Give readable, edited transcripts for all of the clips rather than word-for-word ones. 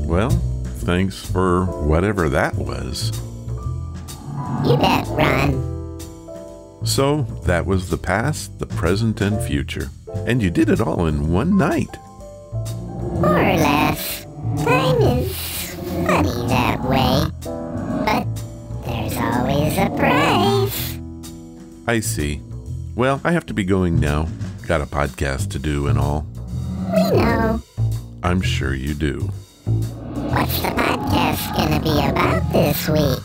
Well, thanks for whatever that was. You bet, Ron. So, that was the past, the present, and future. And you did it all in one night. More or less. Time is funny that way. But there's always a price. I see. Well, I have to be going now. Got a podcast to do and all. We know. I'm sure you do. What's the podcast gonna be about this week?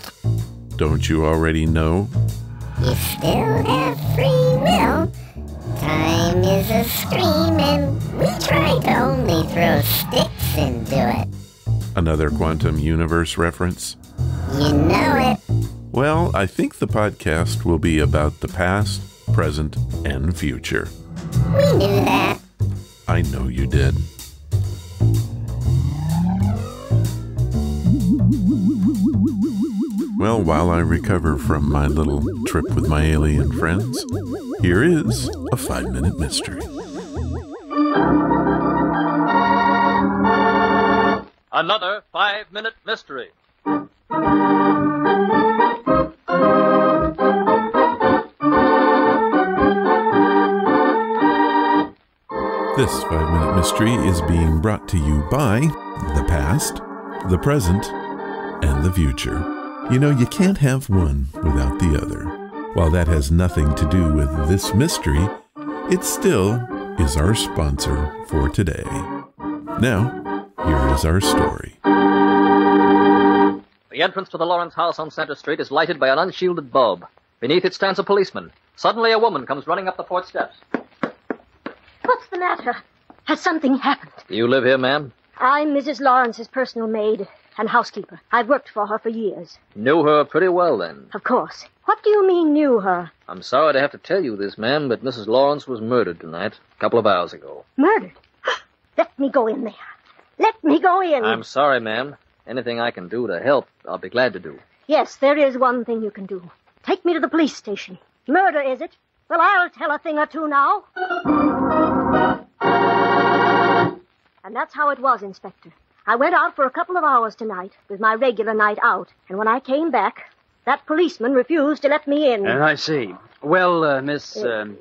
Don't you already know? You still have free will. Time is a stream, and we try to only throw sticks into it. Another quantum universe reference? You know it. Well, I think the podcast will be about the past, present, and future. We knew that. I know you did. Well, while I recover from my little trip with my alien friends, here is a 5-minute mystery. Another 5-minute mystery. This 5-minute mystery is being brought to you by the past, the present, and the future. You know, you can't have one without the other. While that has nothing to do with this mystery, it still is our sponsor for today. Now, here is our story. The entrance to the Lawrence house on Center Street is lighted by an unshielded bulb. Beneath it stands a policeman. Suddenly, a woman comes running up the porch steps. What's the matter? Has something happened? Do you live here, ma'am? I'm Mrs. Lawrence's personal maid and housekeeper. I've worked for her for years. Knew her pretty well, then. Of course. What do you mean, knew her? I'm sorry to have to tell you this, ma'am, but Mrs. Lawrence was murdered tonight, a couple of hours ago. Murdered? Let me go in there. Let me go in. I'm sorry, ma'am. Anything I can do to help, I'll be glad to do. Yes, there is one thing you can do. Take me to the police station. Murder, is it? Well, I'll tell a thing or two now. And that's how it was, Inspector. I went out for a couple of hours tonight with my regular night out, and when I came back, that policeman refused to let me in. I see. Well, Miss...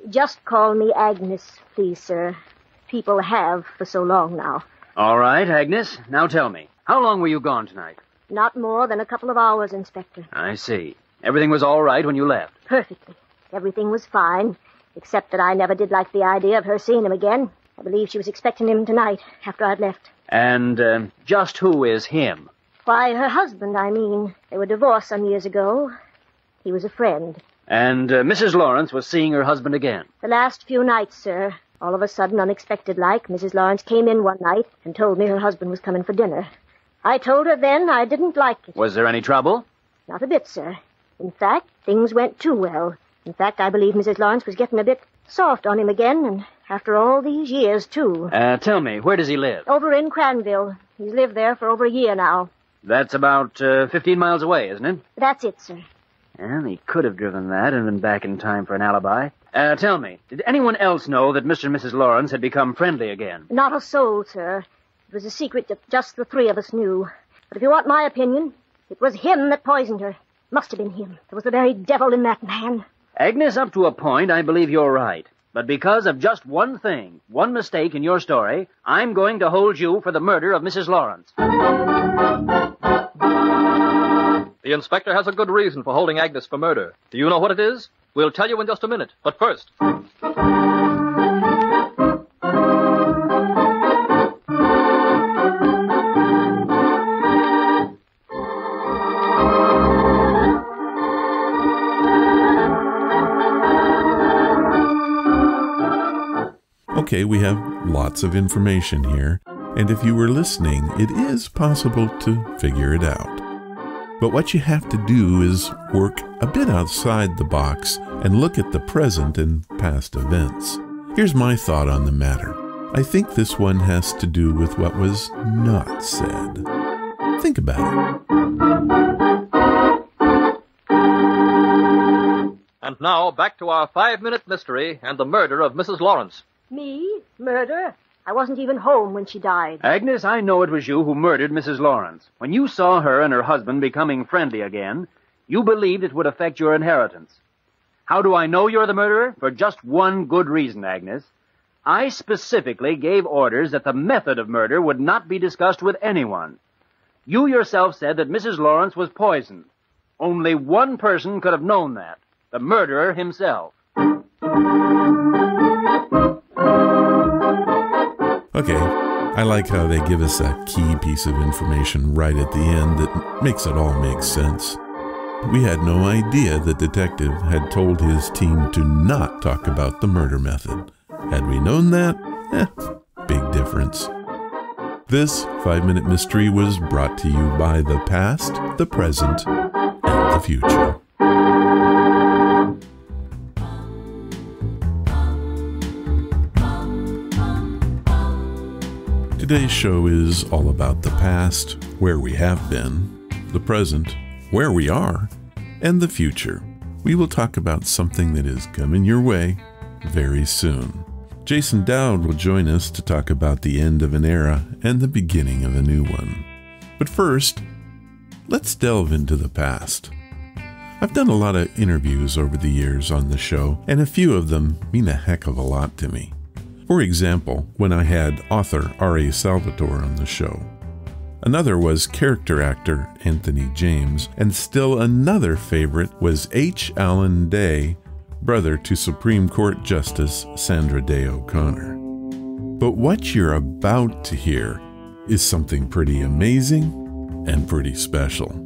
Just call me Agnes, please, sir. People have for so long now. All right, Agnes. Now tell me, how long were you gone tonight? Not more than a couple of hours, Inspector. I see. Everything was all right when you left? Perfectly. Everything was fine, except that I never did like the idea of her seeing him again. I believe she was expecting him tonight, after I'd left. And just who is him? Why, her husband, I mean. They were divorced some years ago. He was a friend. And Mrs. Lawrence was seeing her husband again? The last few nights, sir. All of a sudden, unexpected-like, Mrs. Lawrence came in one night and told me her husband was coming for dinner. I told her then I didn't like it. Was there any trouble? Not a bit, sir. In fact, things went too well. In fact, I believe Mrs. Lawrence was getting a bit soft on him again, and after all these years, too. Tell me, where does he live? Over in Cranville. He's lived there for over a year now. That's about 15 miles away, isn't it? That's it, sir. Well, he could have driven that and been back in time for an alibi. Tell me, did anyone else know that Mr. and Mrs. Lawrence had become friendly again? Not a soul, sir. It was a secret that just the three of us knew. But if you want my opinion, it was him that poisoned her. Must have been him. There was the very devil in that man. Agnes, up to a point, I believe you're right. But because of just one thing, one mistake in your story, I'm going to hold you for the murder of Mrs. Lawrence. The inspector has a good reason for holding Agnes for murder. Do you know what it is? We'll tell you in just a minute. But first... Okay, we have lots of information here, and if you were listening, it is possible to figure it out. But what you have to do is work a bit outside the box and look at the present and past events. Here's my thought on the matter. I think this one has to do with what was not said. Think about it. And And now, back to our 5-minute mystery and the murder of Mrs. Lawrence. Me? Murder? I wasn't even home when she died. Agnes, I know it was you who murdered Mrs. Lawrence. When you saw her and her husband becoming friendly again, you believed it would affect your inheritance. How do I know you're the murderer? For just one good reason, Agnes. I specifically gave orders that the method of murder would not be discussed with anyone. You yourself said that Mrs. Lawrence was poisoned. Only one person could have known that, the murderer himself. Okay, I like how they give us a key piece of information right at the end that makes it all make sense. We had no idea the detective had told his team to not talk about the murder method. Had we known that, big difference. This 5-minute mystery was brought to you by the past, the present, and the future. Today's show is all about the past, where we have been, the present, where we are, and the future. We will talk about something that is coming your way very soon. Jason Dowd will join us to talk about the end of an era and the beginning of a new one. But first, let's delve into the past. I've done a lot of interviews over the years on the show, and a few of them mean a heck of a lot to me. For example, when I had author R.A. Salvatore on the show. Another was character actor Anthony James, and still another favorite was H. Allen Day, brother to Supreme Court Justice Sandra Day O'Connor. But what you're about to hear is something pretty amazing and pretty special.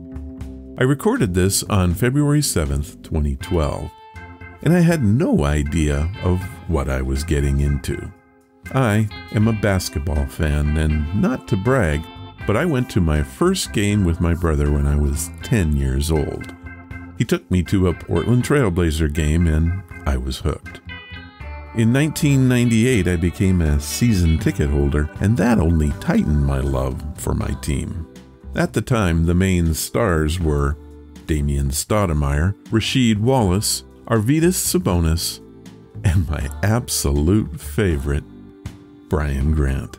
I recorded this on February 7th, 2012, and I had no idea of what I was getting into. I am a basketball fan, and not to brag, but I went to my first game with my brother when I was 10 years old. He took me to a Portland Trailblazer game, and I was hooked. In 1998, I became a season ticket holder, and that only tightened my love for my team. At the time, the main stars were Damian Stoudemire, Rasheed Wallace, Arvydas Sabonis, and my absolute favorite, Brian Grant.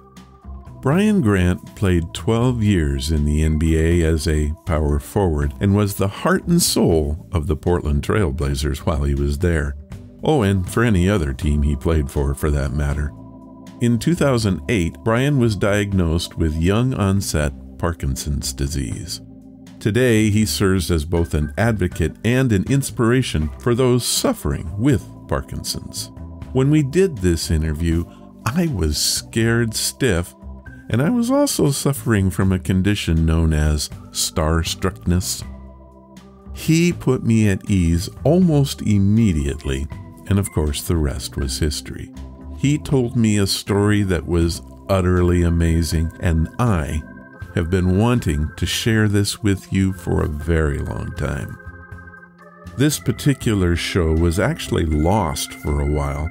Brian Grant played 12 years in the NBA as a power forward and was the heart and soul of the Portland Trailblazers while he was there. Oh, and for any other team he played for that matter. In 2008, Brian was diagnosed with young-onset Parkinson's disease. Today, he serves as both an advocate and an inspiration for those suffering with Parkinson's. When we did this interview, I was scared stiff, and I was also suffering from a condition known as starstruckness. He put me at ease almost immediately, and of course the rest was history. He told me a story that was utterly amazing, and I have been wanting to share this with you for a very long time. This particular show was actually lost for a while,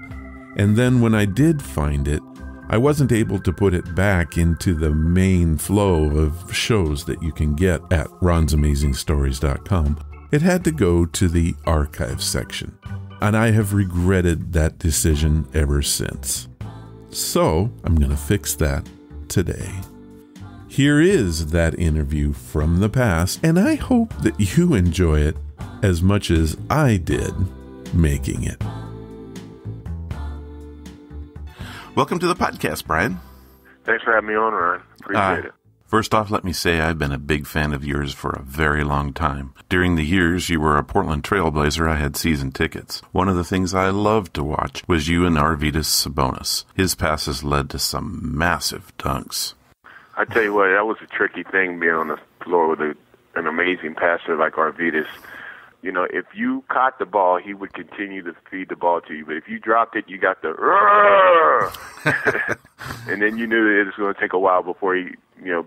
and then when I did find it, I wasn't able to put it back into the main flow of shows that you can get at ronsamazingstories.com. It had to go to the archive section, and I have regretted that decision ever since. So I'm going to fix that today. Here is that interview from the past, and I hope that you enjoy it as much as I did making it. Welcome to the podcast, Brian. Thanks for having me on, Ron. Appreciate it. First off, let me say I've been a big fan of yours for a very long time. During the years you were a Portland Trailblazer, I had season tickets. One of the things I loved to watch was you and Arvydas Sabonis. His passes led to some massive dunks. I tell you what, that was a tricky thing being on the floor with an amazing passer like Arvydas. You know, if you caught the ball, he would continue to feed the ball to you. But if you dropped it, you got the and then you knew that it was going to take a while before he,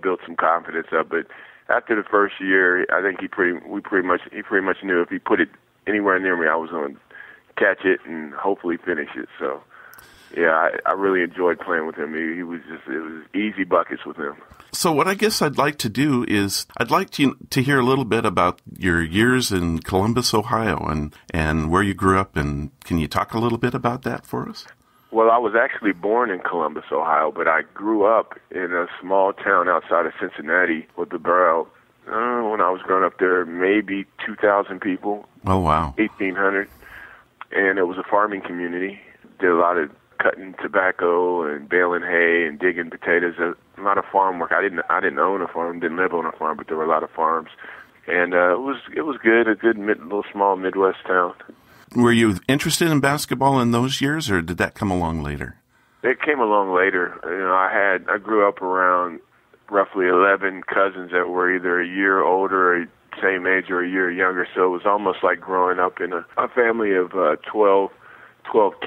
built some confidence up. But after the first year, I think he pretty much knew if he put it anywhere near me, I was going to catch it and hopefully finish it. So, yeah, I really enjoyed playing with him. It was easy buckets with him. So what I guess I'd like to do is I'd like to hear a little bit about your years in Columbus, Ohio, and where you grew up. And can you talk a little bit about that for us? Well, I was actually born in Columbus, Ohio, but I grew up in a small town outside of Cincinnati with about, when I was growing up there, maybe 2,000 people. Oh, wow. 1,800. And it was a farming community. Did a lot of cutting tobacco and baling hay and digging potatoes. A lot of farm work. I didn't own a farm, didn't live on a farm, but there were a lot of farms. And it was good, a good little small Midwest town. Were you interested in basketball in those years, or did that come along later? It came along later. I grew up around roughly 11 cousins that were either a year older, or same age, or a year younger. So it was almost like growing up in a family of 12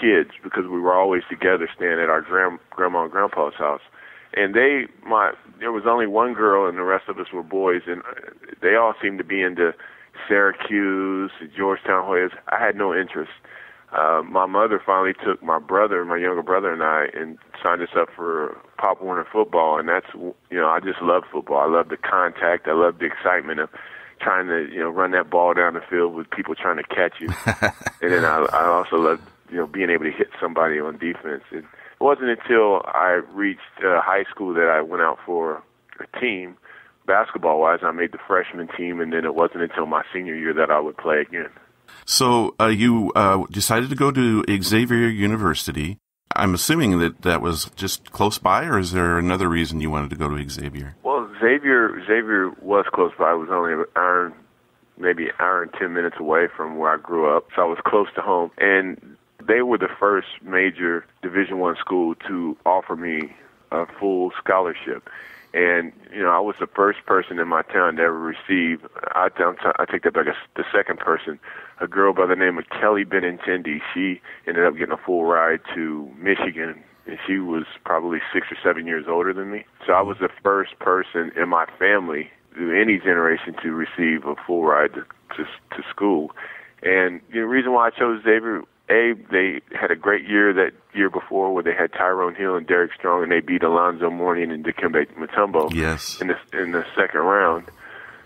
kids, because we were always together staying at our grandma and grandpa's house. And there was only one girl and the rest of us were boys, and they all seemed to be into Syracuse, Georgetown Hoyas. I had no interest. My mother finally took my younger brother and I, and signed us up for Pop Warner football, and that's, I just love football. I love the contact. I love the excitement of trying to, run that ball down the field with people trying to catch you. And then I also love, being able to hit somebody on defense. It wasn't until I reached high school that I went out for a team, basketball-wise. I made the freshman team, and then it wasn't until my senior year that I would play again. So you decided to go to Xavier University. I'm assuming that was just close by, or is there another reason you wanted to go to Xavier? Well, Xavier was close by. It was only maybe an hour and 10 minutes away from where I grew up, so I was close to home. And they were the first major Division I school to offer me a full scholarship. And, I was the first person in my town to ever receive, I take that back, the second person, a girl by the name of Kelly Benintendi. She ended up getting a full ride to Michigan, and she was probably 6 or 7 years older than me. So I was the first person in my family, any generation, to receive a full ride to school. And the reason why I chose Xavier, they had a great year that year before, where they had Tyrone Hill and Derek Strong, and they beat Alonzo Mourning and Dikembe Mutombo in the second round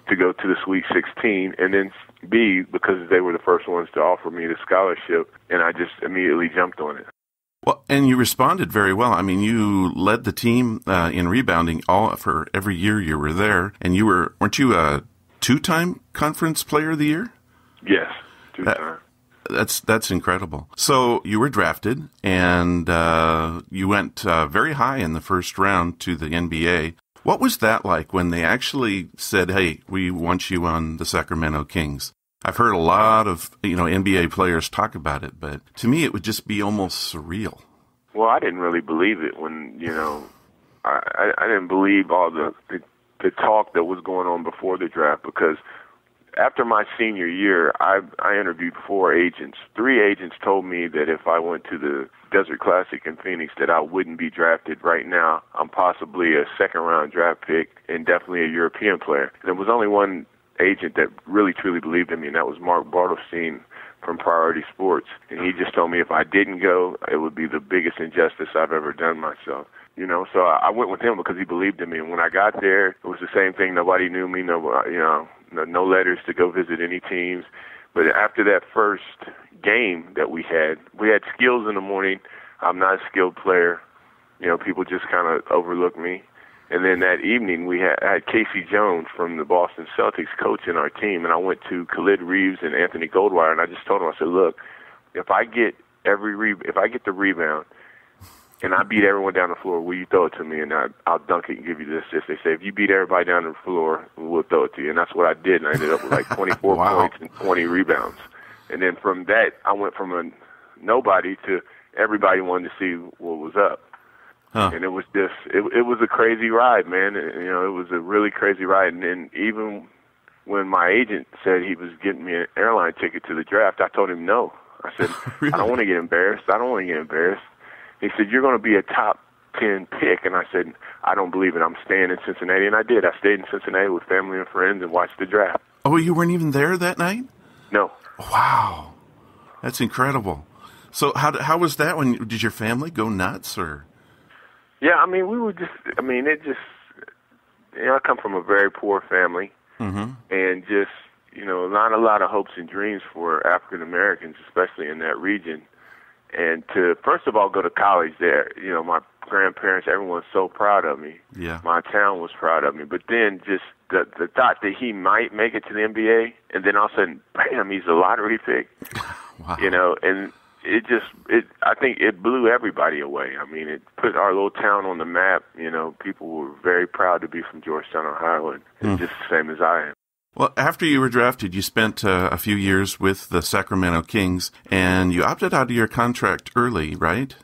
to go to the Sweet 16. And then B, because they were the first ones to offer me the scholarship, and I just immediately jumped on it. Well, and you responded very well. I mean, you led the team in rebounding for every year you were there, and weren't you a two-time Conference Player of the Year? Yes, two-time. That's incredible. So you were drafted, and you went very high in the first round to the NBA. What was that like when they actually said, "Hey, we want you on the Sacramento Kings"? I've heard a lot of NBA players talk about it, but to me it would just be almost surreal. Well, I didn't really believe it when I didn't believe all the talk that was going on before the draft, because after my senior year, I interviewed 4 agents. 3 agents told me that if I went to the Desert Classic in Phoenix, that I wouldn't be drafted. Right now, I'm possibly a second-round draft pick and definitely a European player. And there was only one agent that really, truly believed in me, and that was Mark Bartelstein from Priority Sports. And he just told me if I didn't go, it would be the biggest injustice I've ever done myself. So I went with him because he believed in me. And when I got there, it was the same thing. Nobody knew me. No letters to go visit any teams. But after that first game that we had skills in the morning. I'm not a skilled player. People just kind of overlooked me. And then that evening, I had Casey Jones from the Boston Celtics coaching our team, and I went to Khalid Reeves and Anthony Goldwire, and I just told them, I said, look, if I get the rebound and I beat everyone down the floor, will you throw it to me, and I'll dunk it and give you the assist. They say, if you beat everybody down the floor, we'll throw it to you. And that's what I did, and I ended up with like 24 points and 20 rebounds. And then from that, I went from a nobody to everybody wanted to see what was up. Huh. And it was just, it was a crazy ride, man. It was a really crazy ride. And then even when my agent said he was getting me an airline ticket to the draft, I told him no. I said, really? I don't want to get embarrassed. He said, you're going to be a top 10 pick. And I said, I don't believe it. I'm staying in Cincinnati. And I did. I stayed in Cincinnati with family and friends and watched the draft. Oh, you weren't even there that night? No. Wow. That's incredible. So how was that? Did your family go nuts or? Yeah, we were just, I come from a very poor family, and just, not a lot of hopes and dreams for African Americans, especially in that region. And to, first of all, go to college there, my grandparents, everyone's so proud of me. Yeah. My town was proud of me. But then just the thought that he might make it to the NBA, and then all of a sudden, bam, he's a lottery pick. Wow. And I think it blew everybody away. I mean, it put our little town on the map. People were very proud to be from Georgetown, Ohio, and just the same as I am. Well, after you were drafted, you spent a few years with the Sacramento Kings, and you opted out of your contract early, right?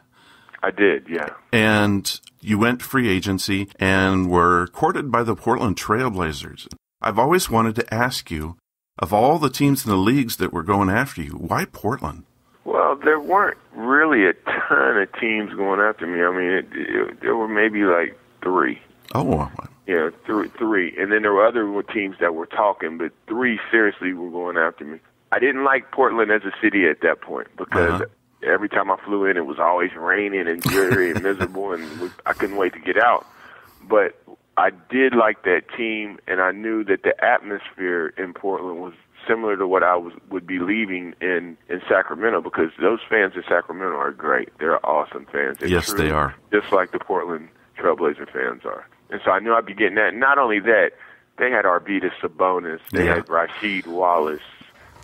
I did, yeah. And you went free agency and were courted by the Portland Trail Blazers. I've always wanted to ask you, of all the teams in the leagues that were going after you, why Portland? Well, there weren't really a ton of teams going after me. I mean, there were maybe like three. Oh, wow. Yeah, three. And then there were other teams that were talking, but three seriously were going after me. I didn't like Portland as a city at that point because every time I flew in, it was always raining and dreary and miserable, and I couldn't wait to get out. But I did like that team, and I knew that the atmosphere in Portland was similar to what I would be leaving in Sacramento, because those fans in Sacramento are great. They're awesome fans. Yes, they are. Just like the Portland Trailblazer fans are. And so I knew I'd be getting that. And not only that, they had Arvydas Sabonis. They had Rasheed Wallace.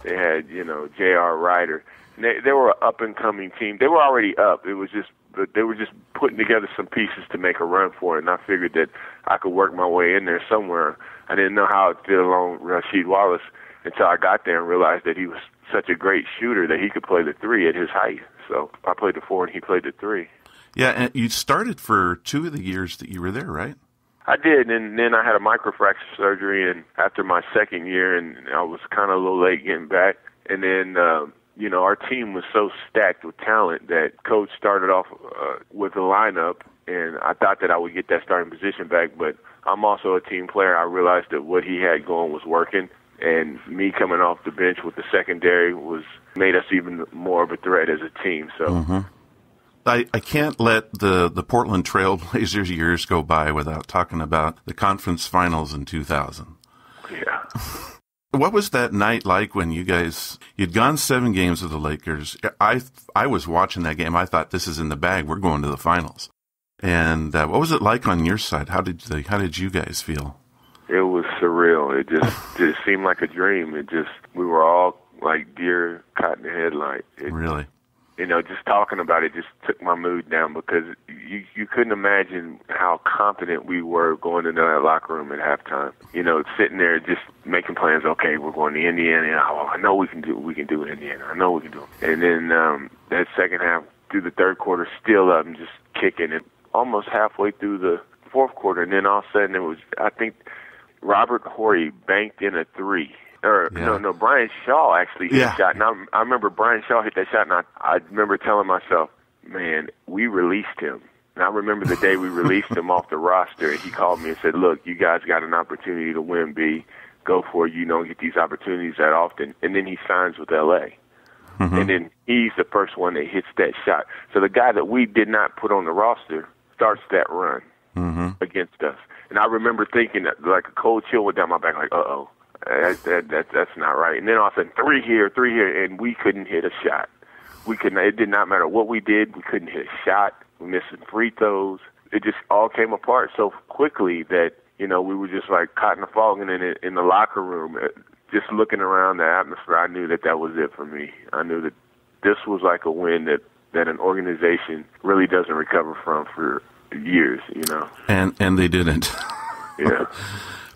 They had, J.R. Ryder. And they were an up-and-coming team. They were already up. But they were just putting together some pieces to make a run for it. And I figured that I could work my way in there somewhere. I didn't know how I'd feel on Rasheed Wallace until I got there and realized that he was such a great shooter that he could play the three at his height. So I played the four and he played the three. Yeah, and you started for 2 of the years that you were there, right? I did, and then I had a microfracture surgery, and after my second year, and I was kind of a little late getting back. And then, our team was so stacked with talent that Coach started off with a lineup, and I thought that I would get that starting position back, but I'm also a team player. I realized that what he had going was working, and me coming off the bench with the secondary made us even more of a threat as a team. So. I can't let the Portland Trail Blazers years go by without talking about the conference finals in 2000. Yeah. What was that night like when you'd gone 7 games with the Lakers? I was watching that game. I thought, this is in the bag. We're going to the finals. And what was it like on your side? How did you guys feel? It was surreal. It seemed like a dream. We were all like deer caught in the headlight. Really? Just talking about it just took my mood down, because you couldn't imagine how confident we were going into that locker room at halftime. Sitting there just making plans. Okay, we're going to Indiana. Oh, I know we can do Indiana. I know we can do it. And then that second half, through the third quarter, still up and just kicking it. Almost halfway through the fourth quarter, and then all of a sudden I think Robert Horry banked in a three. No, Brian Shaw actually hit a shot. And I remember Brian Shaw hit that shot, and I remember telling myself, man, we released him. And I remember the day we released him off the roster, and he called me and said, look, you guys got an opportunity to win, B. Go for it. You don't get these opportunities that often. And then he signs with L.A. And then he's the first one that hits that shot. So the guy that we did not put on the roster starts that run against us. And I remember thinking, like a cold chill went down my back, like, uh-oh. That's not right. And then all of a sudden, three here, and we couldn't hit a shot. We couldn't. It did not matter what we did. We couldn't hit a shot. We missed some free throws. It just all came apart so quickly that we were just like caught in the fog. And in the locker room, just looking around the atmosphere, I knew that was it for me. I knew that this was like a win that an organization really doesn't recover from for years. And they didn't. Yeah.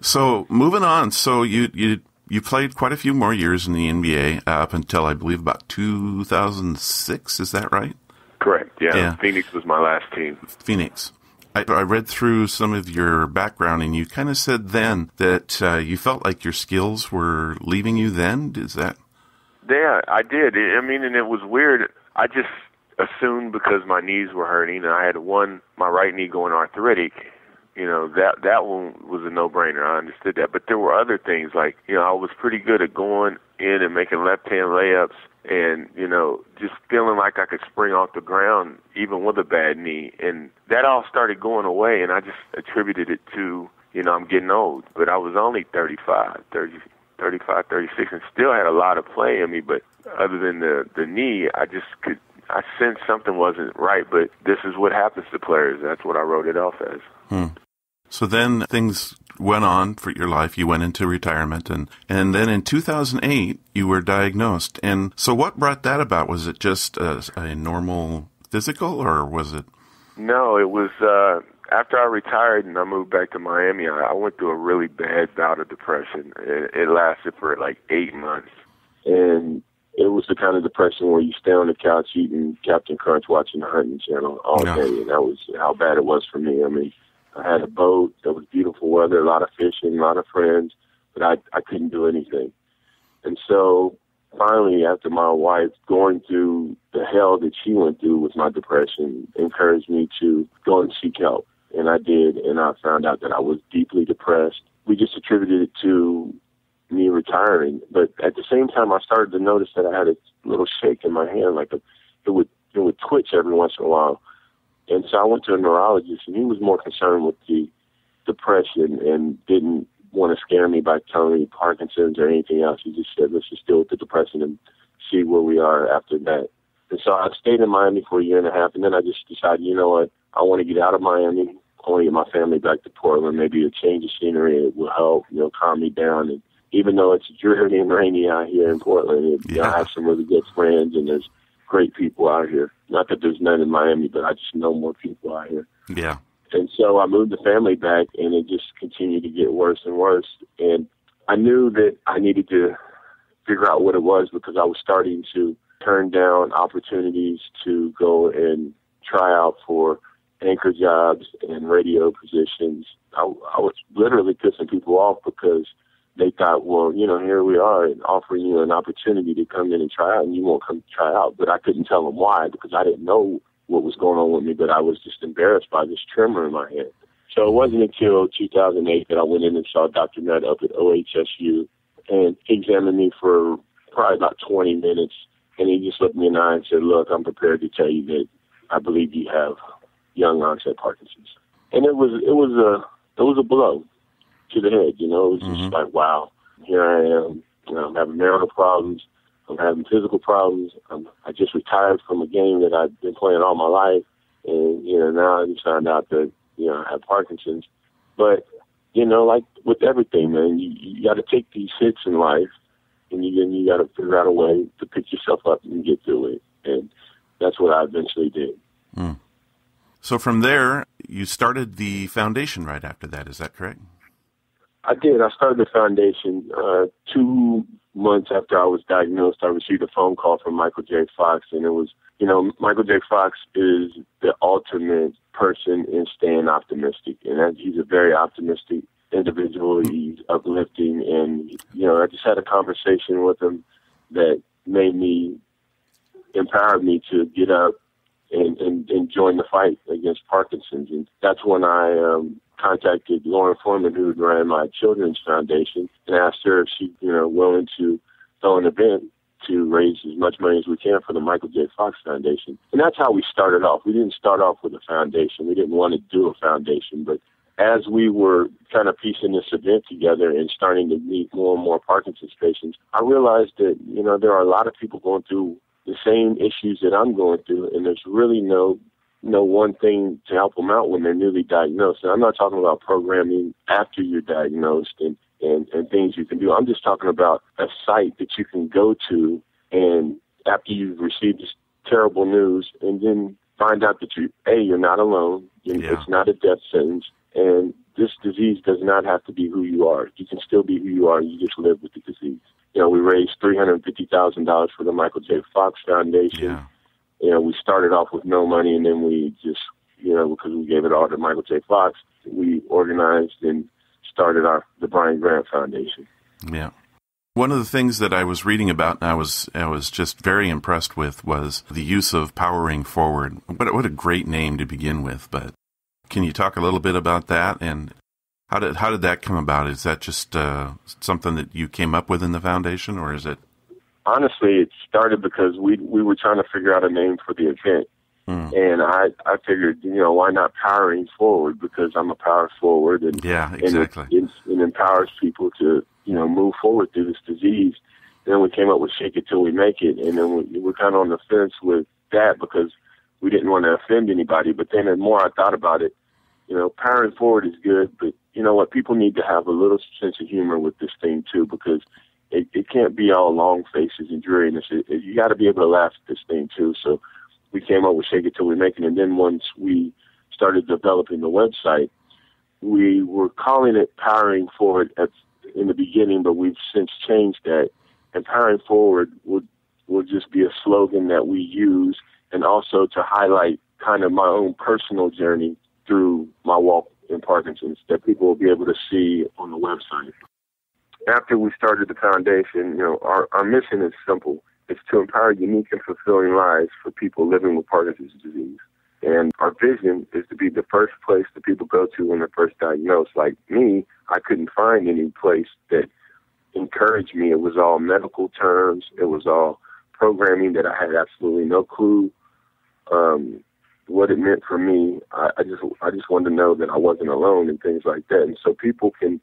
So moving on, so you played quite a few more years in the NBA up until I believe about 2006. Is that right? Correct. Yeah. Phoenix was my last team. Phoenix. I read through some of your background, and you kind of said then that you felt like your skills were leaving you. Then is that? Yeah, I did. I mean, and it was weird. I just assumed because my knees were hurting, and I had my right knee going arthritic. That one was a no-brainer. I understood that. But there were other things like, I was pretty good at going in and making left-hand layups and, just feeling like I could spring off the ground even with a bad knee. And that all started going away, and I just attributed it to, I'm getting old. But I was only 35, 36, and still had a lot of play in me. But other than the knee, I sensed something wasn't right. But this is what happens to players. That's what I wrote it off as. So then things went on for your life. You went into retirement, and then in 2008, you were diagnosed. And so what brought that about? Was it just a normal physical, or was it? No, it was after I retired and I moved back to Miami, I went through a really bad bout of depression. It lasted for like 8 months. And it was the kind of depression where you stay on the couch eating Captain Crunch, watching the Hunting Channel all day. And that was how bad it was for me. I mean, I had a boat, there was beautiful weather, a lot of fishing, a lot of friends, but I couldn't do anything. And so finally, after my wife going through the hell that she went through with my depression, encouraged me to go and seek help. And I did, and I found out that I was deeply depressed. We just attributed it to me retiring. But at the same time, I started to notice that I had a little shake in my hand, like it would twitch every once in a while. And so I went to a neurologist, and he was more concerned with the depression and didn't want to scare me by telling me Parkinson's or anything else. He just said, let's just deal with the depression and see where we are after that. And so I stayed in Miami for a year and a half, and then I just decided, you know what, I want to get out of Miami. I want to get my family back to Portland. Maybe a change of scenery, it will help, calm me down. And even though it's dreary and rainy out here in Portland, I have some really good friends, and there's great people out here. Not that there's none in Miami, but I just know more people out here. Yeah. And so I moved the family back, and it just continued to get worse and worse. And I knew that I needed to figure out what it was, because I was starting to turn down opportunities to go and try out for anchor jobs and radio positions. I was literally pissing people off because they thought, well, here we are and offering you an opportunity to come in and try out, and you won't come try out. But I couldn't tell them why, because I didn't know what was going on with me, but I was just embarrassed by this tremor in my head. So it wasn't until 2008 that I went in and saw Dr. Nutt up at OHSU, and he examined me for probably about 20 minutes, and he just looked me in the eye and said, look, I'm prepared to tell you that I believe you have young onset Parkinson's. And it was a blow to the head, It was just like, wow, here I am. I'm having marital problems. I'm having physical problems. I just retired from a game that I've been playing all my life. And, now I just found out that, I have Parkinson's. But, like with everything, man, you got to take these hits in life, and you got to figure out a way to pick yourself up and get through it. And that's what I eventually did. Mm. So from there, you started the foundation right after that. Is that correct? I did. I started the foundation 2 months after I was diagnosed. I received a phone call from Michael J. Fox, and it was, Michael J. Fox is the ultimate person in staying optimistic, and he's a very optimistic individual. He's uplifting, and, I just had a conversation with him that empowered me to get up and join the fight against Parkinson's. And that's when I contacted Lauren Foreman, who ran my children's foundation, and asked her if she'd, willing to throw an event to raise as much money as we can for the Michael J. Fox Foundation. And that's how we started off. We didn't start off with a foundation. We didn't want to do a foundation. But as we were kind of piecing this event together and starting to meet more and more Parkinson's patients, I realized that, there are a lot of people going through the same issues that I'm going through, and there's really no one thing to help them out when they're newly diagnosed. And I'm not talking about programming after you're diagnosed and things you can do. I'm just talking about a site that you can go to, and after you've received this terrible news, and then find out that you're not alone. It's not a death sentence, and this disease does not have to be who you are. You can still be who you are. You just live with the disease. We raised $350,000 for the Michael J. Fox Foundation. Yeah. We started off with no money, and then we just, because we gave it all to Michael J. Fox, we organized and started the Brian Grant Foundation. Yeah. One of the things that I was reading about, and I was just very impressed with, was the use of Powering Forward. What a great name to begin with. But can you talk a little bit about that, and how did that come about? Is that just something that you came up with in the foundation, or is it? Honestly, it started because we were trying to figure out a name for the event, And I figured, why not powering forward? Because I'm a power forward, and yeah, exactly. And it empowers people to move forward through this disease. Then we came up with Shake It Till We Make It, and then we're kind of on the fence with that because we didn't want to offend anybody. But then the more I thought about it, powering forward is good, but you know what? People need to have a little sense of humor with this thing too, because it can't be all long faces and dreariness. You got to be able to laugh at this thing too. So we came up with Shake It Till We Make It, and then once we started developing the website, we were calling it Powering Forward in the beginning, but we've since changed that. And Powering Forward will just be a slogan that we use, and also to highlight kind of my own personal journey through my walk in Parkinson's that people will be able to see on the website. After we started the foundation, our mission is simple. It's to empower unique and fulfilling lives for people living with Parkinson's disease. And our vision is to be the first place that people go to when they're first diagnosed. Like me, I couldn't find any place that encouraged me. It was all medical terms. It was all programming that I had absolutely no clue what it meant for me. I just wanted to know that I wasn't alone and things like that. And so people can,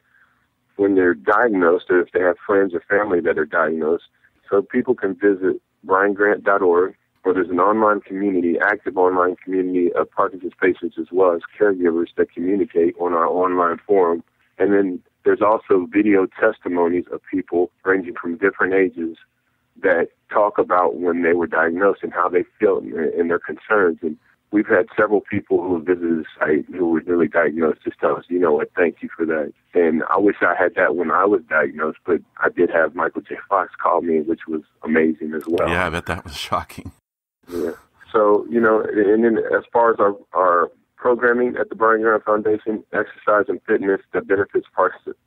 when they're diagnosed, or if they have friends or family that are diagnosed, so people can visit briangrant.org, where there's an online community, active online community of Parkinson's patients as well as caregivers that communicate on our online forum. And then there's also video testimonies of people ranging from different ages that talk about when they were diagnosed and how they feel and their concerns. And we've had several people who have visited the site who were newly diagnosed just tell us, thank you for that. And I wish I had that when I was diagnosed, but I did have Michael J. Fox call me, which was amazing as well. Yeah, I bet that was shocking. Yeah. So, and then as far as our programming at the Brian Grant Foundation, exercise and fitness that benefits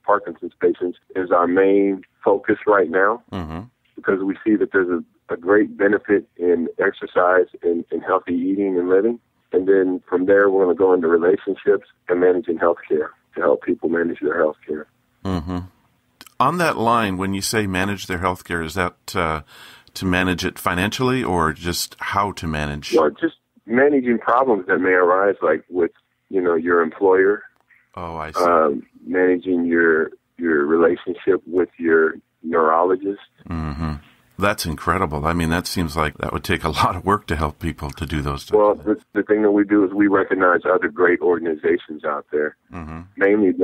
Parkinson's patients is our main focus right now, because we see that there's a great benefit in exercise and healthy eating and living. And then from there, we're going to go into relationships and managing healthcare to help people manage their healthcare. On that line, when you say manage their healthcare, is that to manage it financially or just how to manage? Well, just managing problems that may arise, like with, your employer. Oh, I see. Managing your relationship with your neurologist. That's incredible. I mean, that seems like that would take a lot of work to help people to do those things. Well, the thing that we do is we recognize other great organizations out there. Mainly,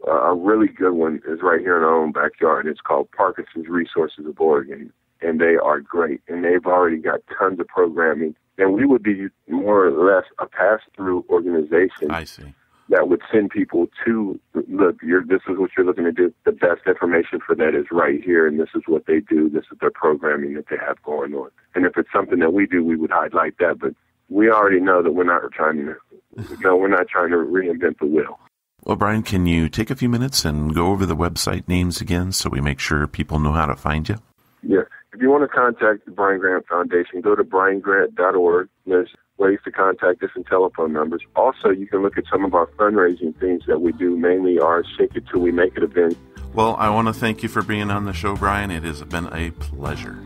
a really good one is right here in our own backyard. It's called Parkinson's Resources of Oregon, and they are great. And they've already got tons of programming. And we would be more or less a pass-through organization. I see. That would send people to, look, this is what you're looking to do. The best information for that is right here, and this is what they do. This is their programming that they have going on. And if it's something that we do, we would highlight that. But we already know that we're not trying to reinvent the wheel. Well, Brian, can you take a few minutes and go over the website names again so we make sure people know how to find you? Yeah. If you want to contact the Brian Grant Foundation, go to briangrant.org. There's ways to contact us and telephone numbers. Also, you can look at some of our fundraising things that we do, mainly our Shake It Till We Make It event. Well, I want to thank you for being on the show, Brian. It has been a pleasure.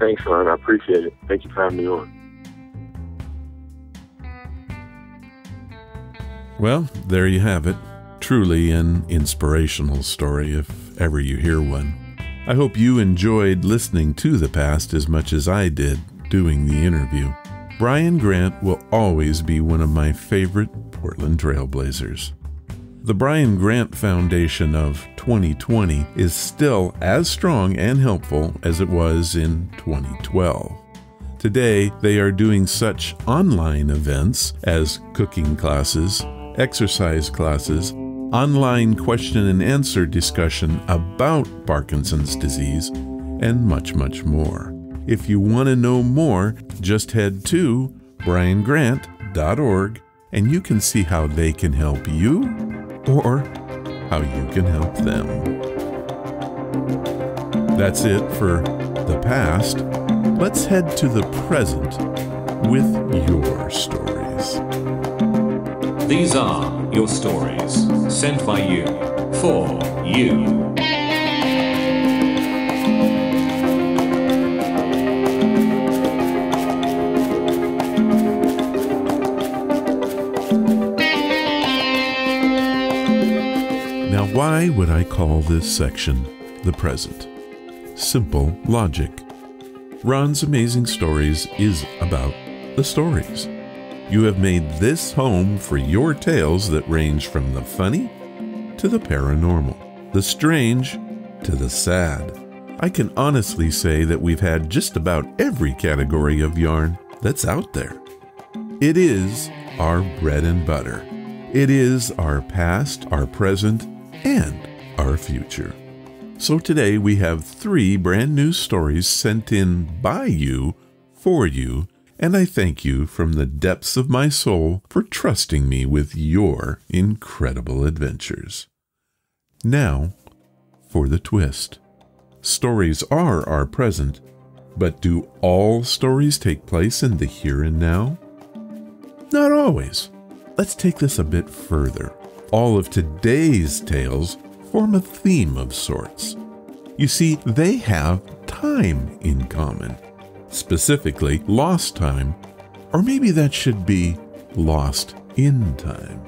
Thanks, Ron. I appreciate it. Thank you for having me on. Well, there you have it. Truly an inspirational story, if ever you hear one. I hope you enjoyed listening to the past as much as I did doing the interview. Brian Grant will always be one of my favorite Portland trailblazers. The Brian Grant Foundation of 2020 is still as strong and helpful as it was in 2012. Today, they are doing such online events as cooking classes, exercise classes, online question and answer discussion about Parkinson's disease, and much, much more. If you want to know more, just head to briangrant.org and you can see how they can help you or how you can help them. That's it for the past. Let's head to the present with your stories. These are your stories, sent by you, for you. Why would I call this section the present? Simple logic. Ron's Amazing Stories is about the stories. You have made this home for your tales that range from the funny to the paranormal, the strange to the sad. I can honestly say that we've had just about every category of yarn that's out there. It is our bread and butter. It is our past, our present, and our future. So today we have 3 brand new stories sent in by you, for you, and I thank you from the depths of my soul for trusting me with your incredible adventures. Now, for the twist. Stories are our present, but do all stories take place in the here and now? Not always. Let's take this a bit further. All of today's tales form a theme of sorts. You see, they have time in common. Specifically, lost time, or maybe that should be lost in time.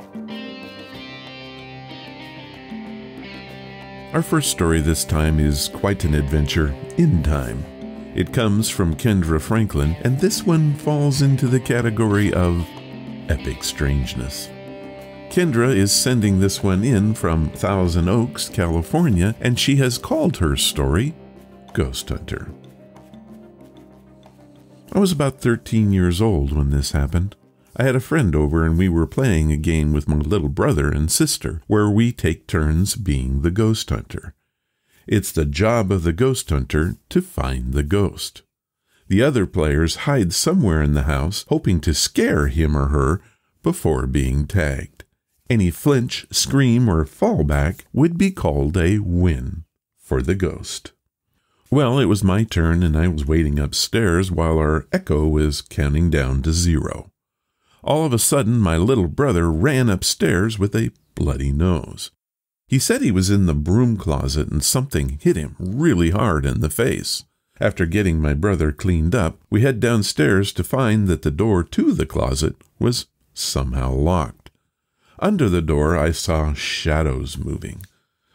Our first story this time is quite an adventure in time. It comes from Kendra Franklin, and this one falls into the category of epic strangeness. Kendra is sending this one in from Thousand Oaks, California, and she has called her story Ghost Hunter. I was about 13 years old when this happened. I had a friend over and we were playing a game with my little brother and sister where we take turns being the ghost hunter. It's the job of the ghost hunter to find the ghost. The other players hide somewhere in the house, hoping to scare him or her before being tagged. Any flinch, scream, or fallback would be called a win for the ghost. Well, it was my turn and I was waiting upstairs while our echo was counting down to 0. All of a sudden, my little brother ran upstairs with a bloody nose. He said he was in the broom closet and something hit him really hard in the face. After getting my brother cleaned up, we head downstairs to find that the door to the closet was somehow locked. Under the door, I saw shadows moving.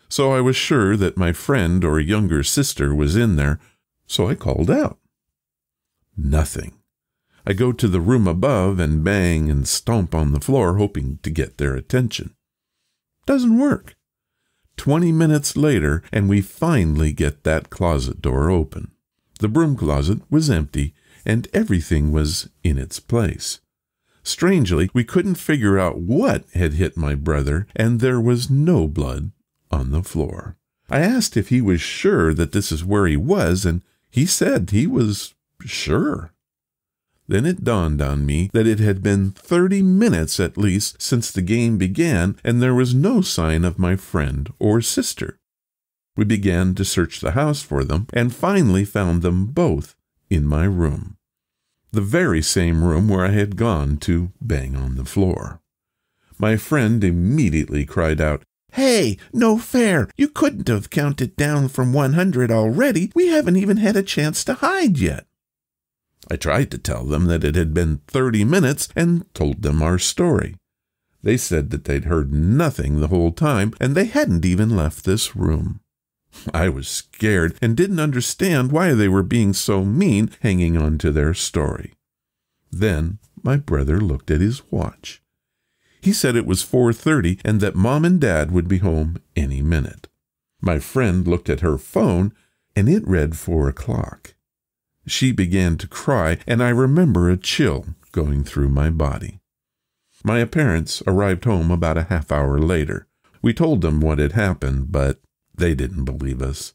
So I was sure that my friend or younger sister was in there, so I called out. Nothing. I go to the room above and bang and stomp on the floor, hoping to get their attention. Doesn't work. 20 minutes later, and we finally get that closet door open. The broom closet was empty, and everything was in its place. Strangely, we couldn't figure out what had hit my brother, and there was no blood on the floor. I asked if he was sure that this is where he was, and he said he was sure. Then it dawned on me that it had been 30 minutes at least since the game began, and there was no sign of my friend or sister. We began to search the house for them, and finally found them both in my room. The very same room where I had gone to bang on the floor. My friend immediately cried out, "Hey, no fair! You couldn't have counted down from 100 already. We haven't even had a chance to hide yet." I tried to tell them that it had been 30 minutes and told them our story. They said that they'd heard nothing the whole time and they hadn't even left this room. I was scared and didn't understand why they were being so mean, hanging on to their story. Then my brother looked at his watch. He said it was 4:30 and that Mom and Dad would be home any minute. My friend looked at her phone and it read 4 o'clock. She began to cry, and I remember a chill going through my body. My parents arrived home about a half hour later. We told them what had happened, but they didn't believe us.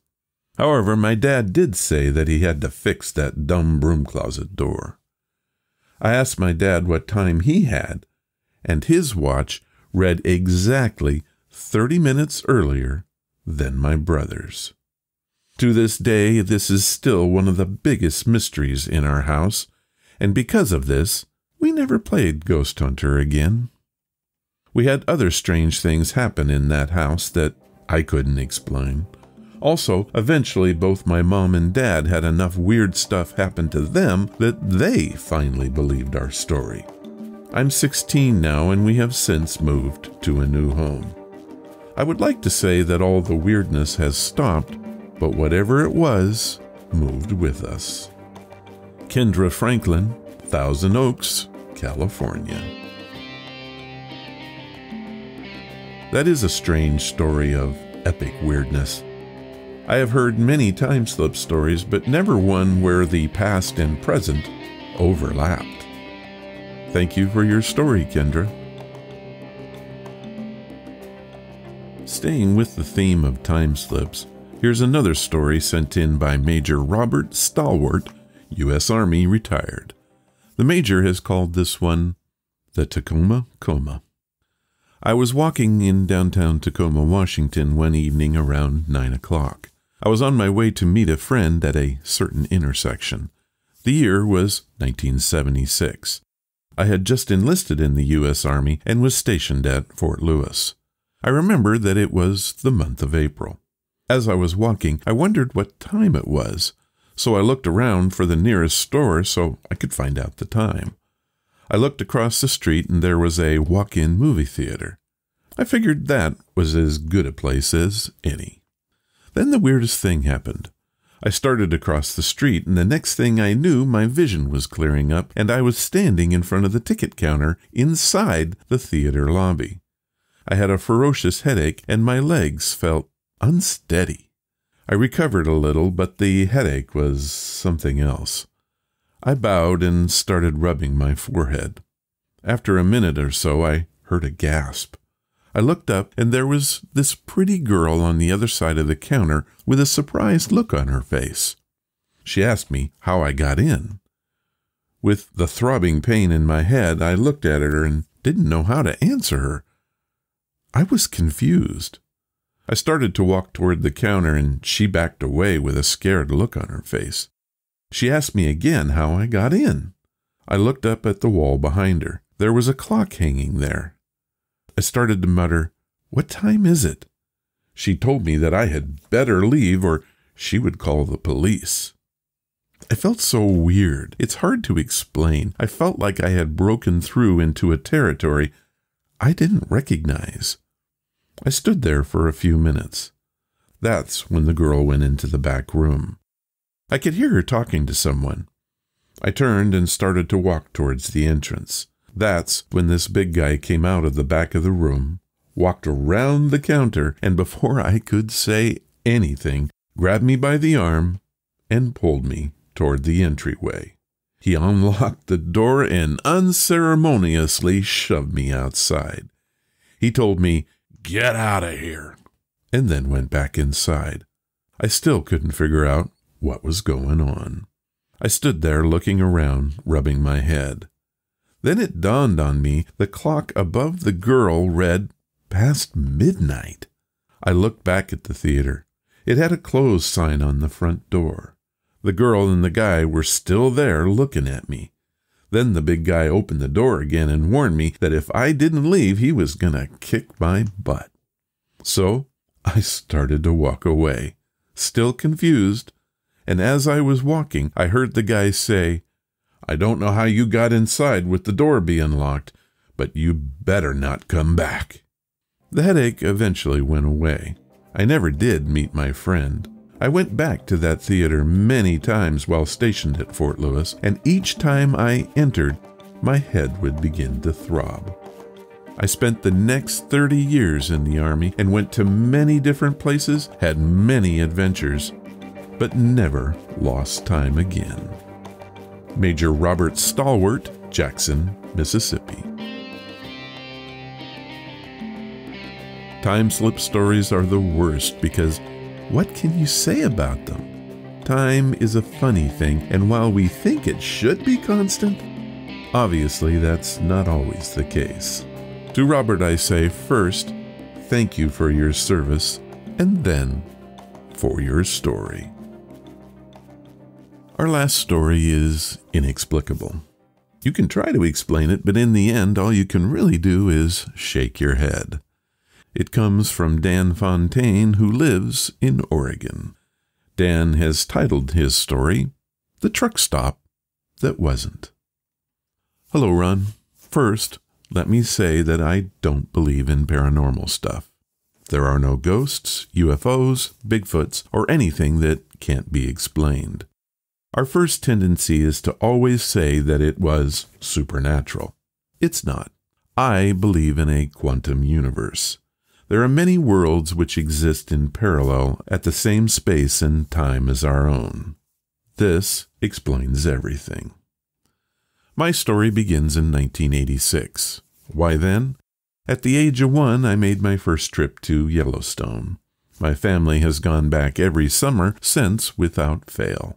However, my dad did say that he had to fix that dumb broom closet door. I asked my dad what time he had, and his watch read exactly 30 minutes earlier than my brother's. To this day, this is still one of the biggest mysteries in our house, and because of this, we never played Ghost Hunter again. We had other strange things happen in that house that I couldn't explain. Also, eventually both my mom and dad had enough weird stuff happen to them that they finally believed our story. I'm 16 now, and we have since moved to a new home. I would like to say that all the weirdness has stopped, but whatever it was moved with us. Kendra Franklin, Thousand Oaks, California. That is a strange story of epic weirdness. I have heard many time-slip stories, but never one where the past and present overlapped. Thank you for your story, Kendra. Staying with the theme of time slips, here's another story sent in by Major Robert Stalwart, U.S. Army, retired. The Major has called this one the Tacoma Coma. I was walking in downtown Tacoma, Washington one evening around 9 o'clock. I was on my way to meet a friend at a certain intersection. The year was 1976. I had just enlisted in the U.S. Army and was stationed at Fort Lewis. I remember that it was the month of April. As I was walking, I wondered what time it was, so I looked around for the nearest store so I could find out the time. I looked across the street and there was a walk-in movie theater. I figured that was as good a place as any. Then the weirdest thing happened. I started across the street and the next thing I knew, my vision was clearing up and I was standing in front of the ticket counter inside the theater lobby. I had a ferocious headache and my legs felt unsteady. I recovered a little, but the headache was something else. I bowed and started rubbing my forehead. After a minute or so, I heard a gasp. I looked up, and there was this pretty girl on the other side of the counter with a surprised look on her face. She asked me how I got in. With the throbbing pain in my head, I looked at her and didn't know how to answer her. I was confused. I started to walk toward the counter, and she backed away with a scared look on her face. She asked me again how I got in. I looked up at the wall behind her. There was a clock hanging there. I started to mutter, "What time is it?" She told me that I had better leave or she would call the police. I felt so weird. It's hard to explain. I felt like I had broken through into a territory I didn't recognize. I stood there for a few minutes. That's when the girl went into the back room. I could hear her talking to someone. I turned and started to walk towards the entrance. That's when this big guy came out of the back of the room, walked around the counter, and before I could say anything, grabbed me by the arm and pulled me toward the entryway. He unlocked the door and unceremoniously shoved me outside. He told me, "Get out of here," and then went back inside. I still couldn't figure out what was going on. I stood there looking around, rubbing my head. Then it dawned on me the clock above the girl read past midnight. I looked back at the theater. It had a closed sign on the front door. The girl and the guy were still there looking at me. Then the big guy opened the door again and warned me that if I didn't leave, he was gonna kick my butt. So I started to walk away, still confused, and as I was walking, I heard the guy say, "I don't know how you got inside with the door being locked, but you better not come back." The headache eventually went away. I never did meet my friend. I went back to that theater many times while stationed at Fort Lewis, and each time I entered, my head would begin to throb. I spent the next 30 years in the Army and went to many different places, had many adventures, but never lost time again. Major Robert Stalwart, Jackson, Mississippi. Time slip stories are the worst because what can you say about them? Time is a funny thing, and while we think it should be constant, obviously that's not always the case. To Robert I say, first, thank you for your service, and then for your story. Our last story is inexplicable. You can try to explain it, but in the end, all you can really do is shake your head. It comes from Dan Fontaine, who lives in Oregon. Dan has titled his story, "The Truck Stop That Wasn't." Hello, Ron. First, let me say that I don't believe in paranormal stuff. There are no ghosts, UFOs, Bigfoots, or anything that can't be explained. Our first tendency is to always say that it was supernatural. It's not. I believe in a quantum universe. There are many worlds which exist in parallel at the same space and time as our own. This explains everything. My story begins in 1986. Why then? At the age of 1, I made my first trip to Yellowstone. My family has gone back every summer since without fail.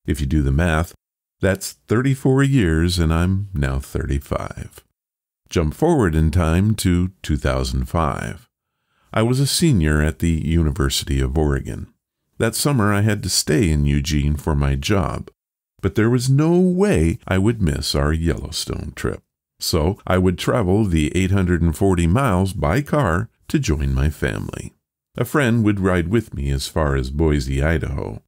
If you do the math, that's 34 years and I'm now 35. Jump forward in time to 2005. I was a senior at the University of Oregon. That summer I had to stay in Eugene for my job, but there was no way I would miss our Yellowstone trip. So I would travel the 840 miles by car to join my family. A friend would ride with me as far as Boise, Idaho.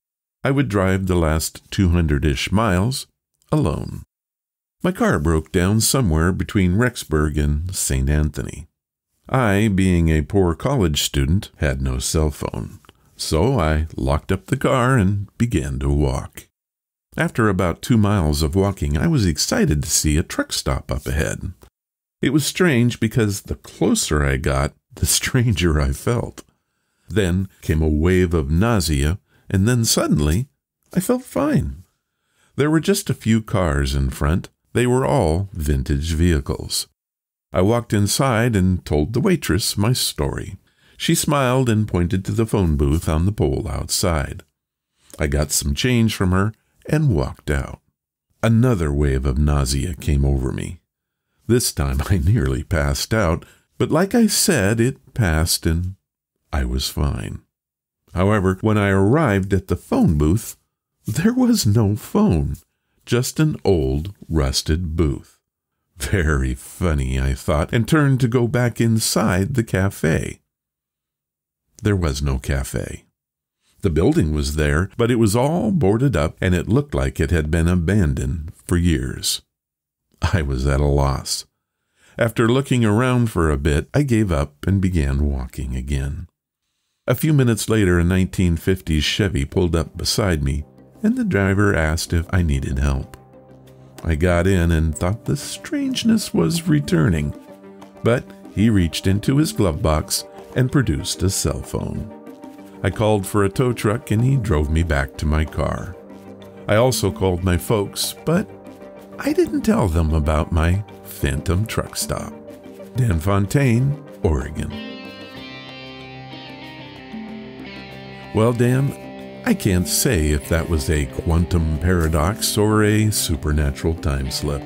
I would drive the last 200-ish miles alone. My car broke down somewhere between Rexburg and St. Anthony. I, being a poor college student, had no cell phone, so I locked up the car and began to walk. After about 2 miles of walking, I was excited to see a truck stop up ahead. It was strange because the closer I got, the stranger I felt. Then came a wave of nausea, and then suddenly I felt fine. There were just a few cars in front. They were all vintage vehicles. I walked inside and told the waitress my story. She smiled and pointed to the phone booth on the pole outside. I got some change from her and walked out. Another wave of nausea came over me. This time I nearly passed out, but like I said, it passed and I was fine. However, when I arrived at the phone booth, there was no phone, just an old, rusted booth. Very funny, I thought, and turned to go back inside the cafe. There was no cafe. The building was there, but it was all boarded up, and it looked like it had been abandoned for years. I was at a loss. After looking around for a bit, I gave up and began walking again. A few minutes later, a 1950s Chevy pulled up beside me, and the driver asked if I needed help. I got in and thought the strangeness was returning, but he reached into his glove box and produced a cell phone. I called for a tow truck and he drove me back to my car. I also called my folks, but I didn't tell them about my phantom truck stop. Dan Fontaine, Oregon. Well, Dan, I can't say if that was a quantum paradox or a supernatural time slip,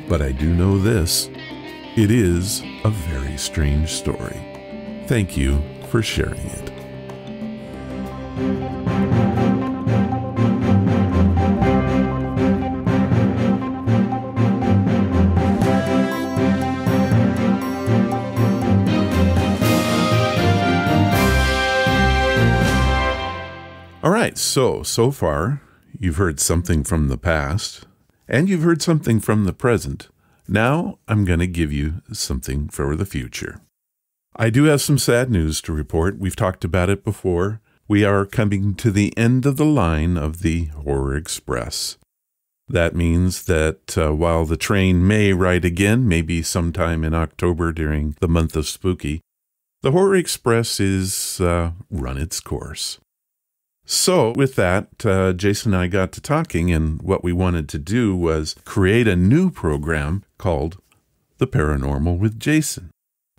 but I do know this. It is a very strange story. Thank you for sharing it. All right, so far, you've heard something from the past, and you've heard something from the present. Now, I'm going to give you something for the future. I do have some sad news to report. We've talked about it before. We are coming to the end of the line of the Horror Express. That means that while the train may ride again, maybe sometime in October during the month of Spooky, the Horror Express is run its course. So with that, Jason and I got to talking, and what we wanted to do was create a new program called The Paranormal with Jason.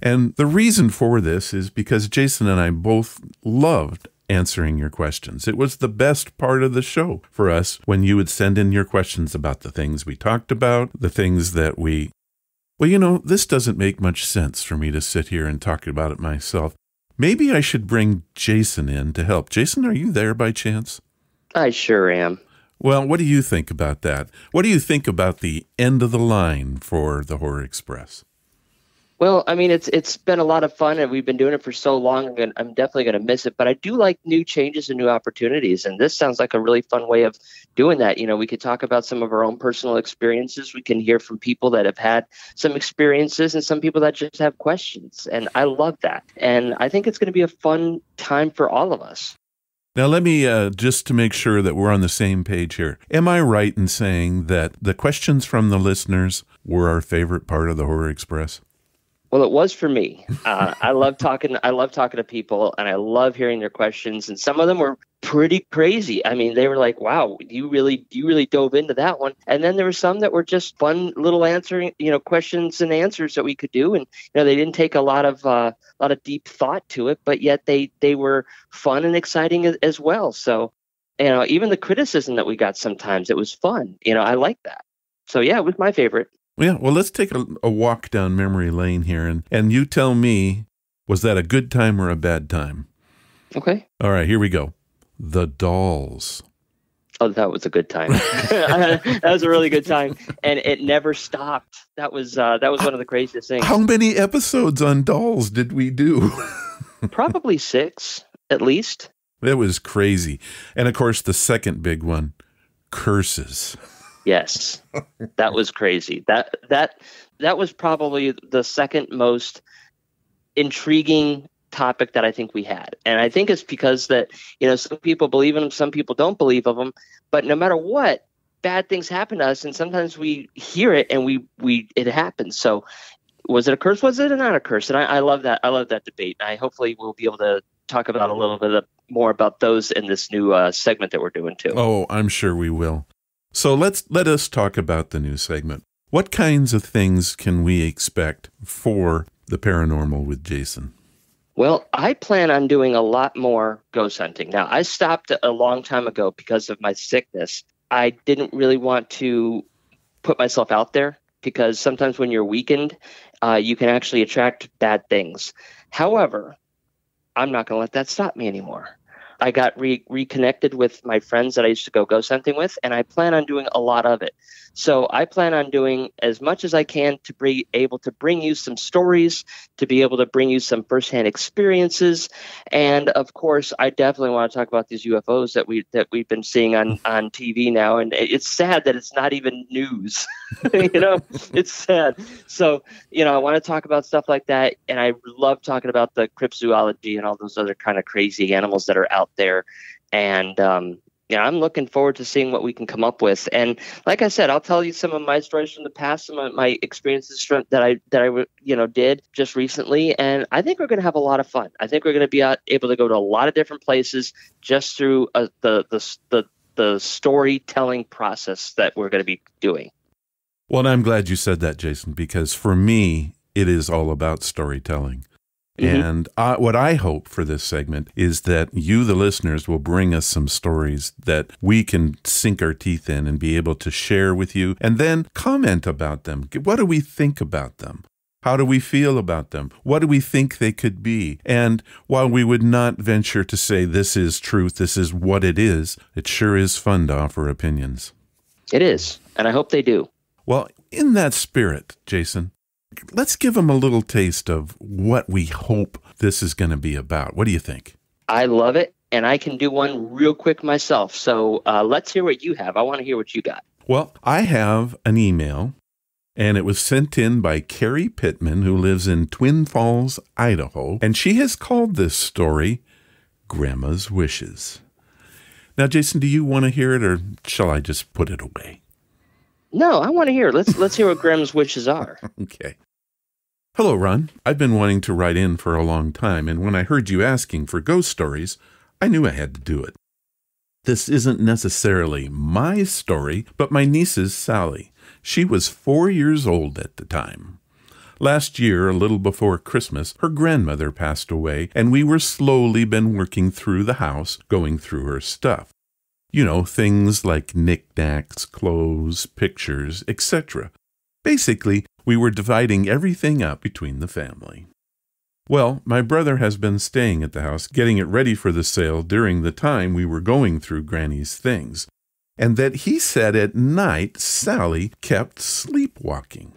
And the reason for this is because Jason and I both loved answering your questions. It was the best part of the show for us when you would send in your questions about the things we talked about, the things that we... Well, you know, this doesn't make much sense for me to sit here and talk about it myself. Maybe I should bring Jason in to help. Jason, are you there by chance? I sure am. Well, what do you think about that? What do you think about the end of the line for the Horror Express? Well, I mean, it's been a lot of fun, and we've been doing it for so long, and I'm definitely going to miss it. But I do like new changes and new opportunities, and this sounds like a really fun way of doing that. You know, we could talk about some of our own personal experiences. We can hear from people that have had some experiences, and some people that just have questions, and I love that. And I think it's going to be a fun time for all of us. Now, let me, just to make sure that we're on the same page here, am I right in saying that the questions from the listeners were our favorite part of the Horror Express? Well, it was for me. I love talking to people, and I love hearing their questions. And some of them were pretty crazy. I mean, they were like, "Wow, you really dove into that one." And then there were some that were just fun little answering, questions and answers that we could do. And they didn't take a lot of deep thought to it, but yet they were fun and exciting as well. So, even the criticism that we got sometimes, it was fun. I like that. So yeah, it was my favorite. Yeah, well, let's take a walk down memory lane here, and you tell me, was that a good time or a bad time? Okay. All right, here we go. The Dolls. Oh, that was a good time. That was a really good time, and it never stopped. That was one of the craziest things. How many episodes on Dolls did we do? Probably 6, at least. That was crazy. And of course, the second big one, curses. Yes, that was crazy. That was probably the second most intriguing topic that I think we had. And I think it's because that, some people believe in them, some people don't believe of them. But no matter what, bad things happen to us. And sometimes we hear it and it happens. So was it a curse? Was it not a curse? And I love that. I love that debate. I hopefully we'll be able to talk about a little bit more about those in this new segment that we're doing too. Oh, I'm sure we will. So let us talk about the new segment. What kinds of things can we expect for the paranormal with Jason? Well, I plan on doing a lot more ghost hunting. Now, I stopped a long time ago because of my sickness. I didn't really want to put myself out there because sometimes when you're weakened, you can actually attract bad things. However, I'm not going to let that stop me anymore. I got reconnected with my friends that I used to go ghost hunting with, and I plan on doing a lot of it. So I plan on doing as much as I can to be able to bring you some stories, to be able to bring you some firsthand experiences. And of course, I definitely want to talk about these UFOs that we've been seeing on TV now. And it's sad that it's not even news. It's sad. So, I want to talk about stuff like that. And I love talking about the cryptozoology and all those other kind of crazy animals that are out there. And, I'm looking forward to seeing what we can come up with. And like I said, I'll tell you some of my stories from the past, some of my experiences that I did just recently. And I think we're going to have a lot of fun. I think we're going to be able to go to a lot of different places just through the storytelling process that we're going to be doing. Well, and I'm glad you said that, Jason, because for me, it is all about storytelling. And what I hope for this segment is that you, the listeners, will bring us some stories that we can sink our teeth in and be able to share with you and then comment about them. What do we think about them? How do we feel about them? What do we think they could be? And while we would not venture to say this is truth, this is what it sure is fun to offer opinions. It is, and I hope they do. Well, in that spirit, Jason, let's give them a little taste of what we hope this is going to be about. What do you think? I love it, and I can do one real quick myself. So let's hear what you have. I want to hear what you got. Well, I have an email, and it was sent in by Carrie Pittman, who lives in Twin Falls, Idaho, and she has called this story Grandma's Wishes. Now, Jason, do you want to hear it, or shall I just put it away? No, I want to hear it. Let's hear what Grandma's wishes are. Okay. Hello, Ron. I've been wanting to write in for a long time, and when I heard you asking for ghost stories, I knew I had to do it. This isn't necessarily my story, but my niece's, Sally. She was 4 years old at the time. Last year, a little before Christmas, her grandmother passed away, and we were slowly been working through the house, going through her stuff. Things like knickknacks, clothes, pictures, etc. Basically, we were dividing everything up between the family. Well, my brother has been staying at the house, getting it ready for the sale during the time we were going through Granny's things, and that he said at night Sally kept sleepwalking.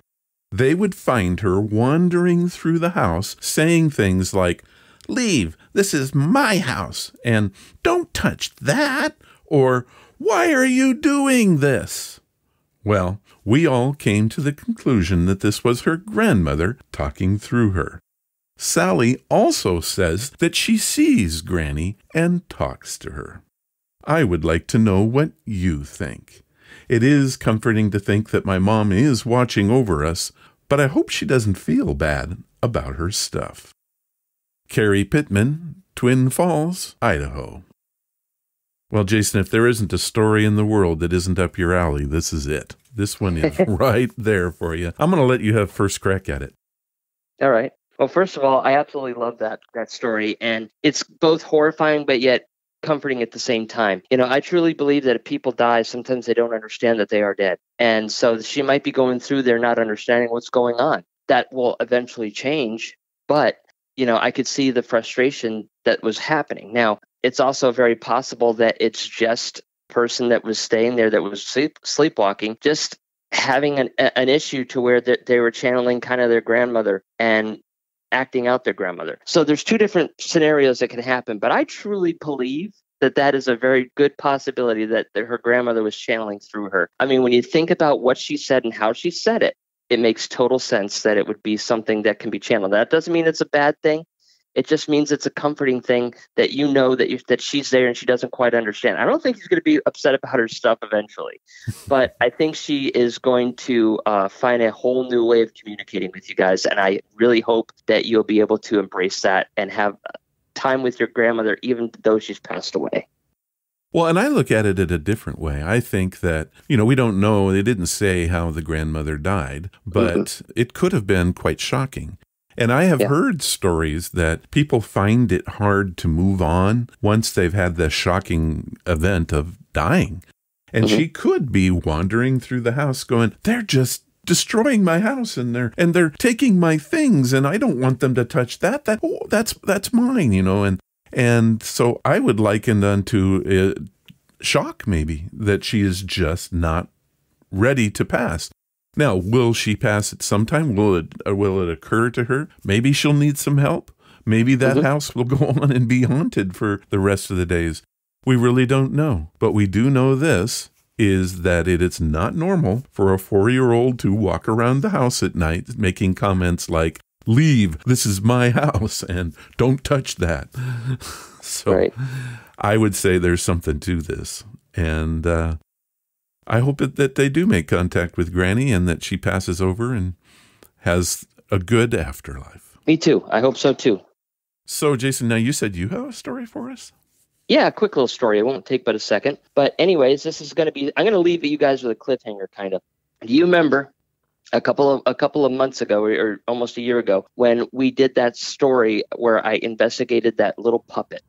they would find her wandering through the house saying things like, "Leave, this is my house," and "Don't touch that," or "Why are you doing this?" Well, we all came to the conclusion that this was her grandmother talking through her. Sally also says that she sees Granny and talks to her. I would like to know what you think. It is comforting to think that my mom is watching over us, but I hope she doesn't feel bad about her stuff. Carrie Pittman, Twin Falls, Idaho. Well, Jason, if there isn't a story in the world that isn't up your alley, this is it. This one is right there for you. I'm going to let you have first crack at it. All right. Well, first of all, I absolutely love that story, and it's both horrifying but yet comforting at the same time. You know, I truly believe that if people die, sometimes they don't understand that they are dead. And so she might be going through there not understanding what's going on. That will eventually change, but, you know, I could see the frustration that was happening. Now, it's also very possible that it's just a person that was staying there that was sleepwalking, just having an issue to where they were channeling kind of their grandmother and acting out their grandmother. So there's two different scenarios that can happen, but I truly believe that is a very good possibility that her grandmother was channeling through her. I mean, when you think about what she said and how she said it, it makes total sense that it would be something that can be channeled. That doesn't mean it's a bad thing. It just means it's a comforting thing that you know that she's there and she doesn't quite understand. I don't think she's going to be upset about her stuff eventually, but I think she is going to find a whole new way of communicating with you guys. And I really hope that you'll be able to embrace that and have time with your grandmother, even though she's passed away. Well, and I look at it in a different way. I think that, you know, we don't know. They didn't say how the grandmother died, but it could have been quite shocking. And I have heard stories that people find it hard to move on once they've had the shocking event of dying. And she could be wandering through the house going, "They're just destroying my house and they're taking my things and I don't want them to touch that. That's mine, you know." And so I would liken it unto shock, maybe, that she is just not ready to pass. Now, will she pass it sometime? Will it occur to her? Maybe she'll need some help. Maybe that house will go on and be haunted for the rest of the days. We really don't know. But we do know this, is that it is not normal for a 4-year-old to walk around the house at night making comments like, "Leave, this is my house," and "Don't touch that." So I would say there's something to this. And I hope that they do make contact with Granny and that she passes over and has a good afterlife. Me too. I hope so too. So, Jason, now you said you have a story for us? Yeah, a quick little story. It won't take but a second. But anyways, this is going to be, I'm going to leave you guys with a cliffhanger, kind of. Do you remember a couple of months ago, or almost a year ago, when we did that story where I investigated that little puppet,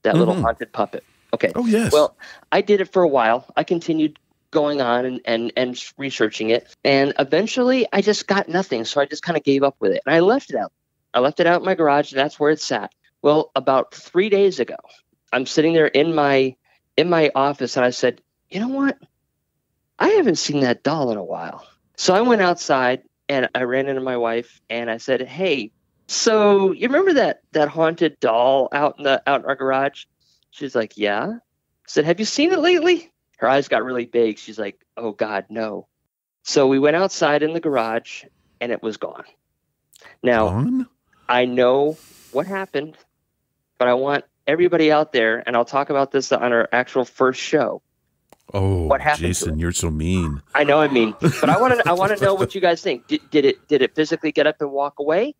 that little haunted puppet? Okay. Oh, yes. Well, I did it for a while. I continued going on and researching it. And eventually I just got nothing. So I just kind of gave up with it. And I left it out. I left it out in my garage, and that's where it sat. Well, about 3 days ago, I'm sitting there in my office, and I said, "You know what? I haven't seen that doll in a while." So I went outside and I ran into my wife and I said, "Hey, so you remember that haunted doll out in our garage?" She's like, "Yeah." I said, "Have you seen it lately?" Her eyes got really big. She's like, "Oh, God, no." So we went outside in the garage, and it was gone. Now, I know what happened, but I want everybody out there, and I'll talk about this on our actual first show. Oh, what happened, Jason, you're so mean. I know I'm mean, but I want to know what you guys think. Did it physically get up and walk away?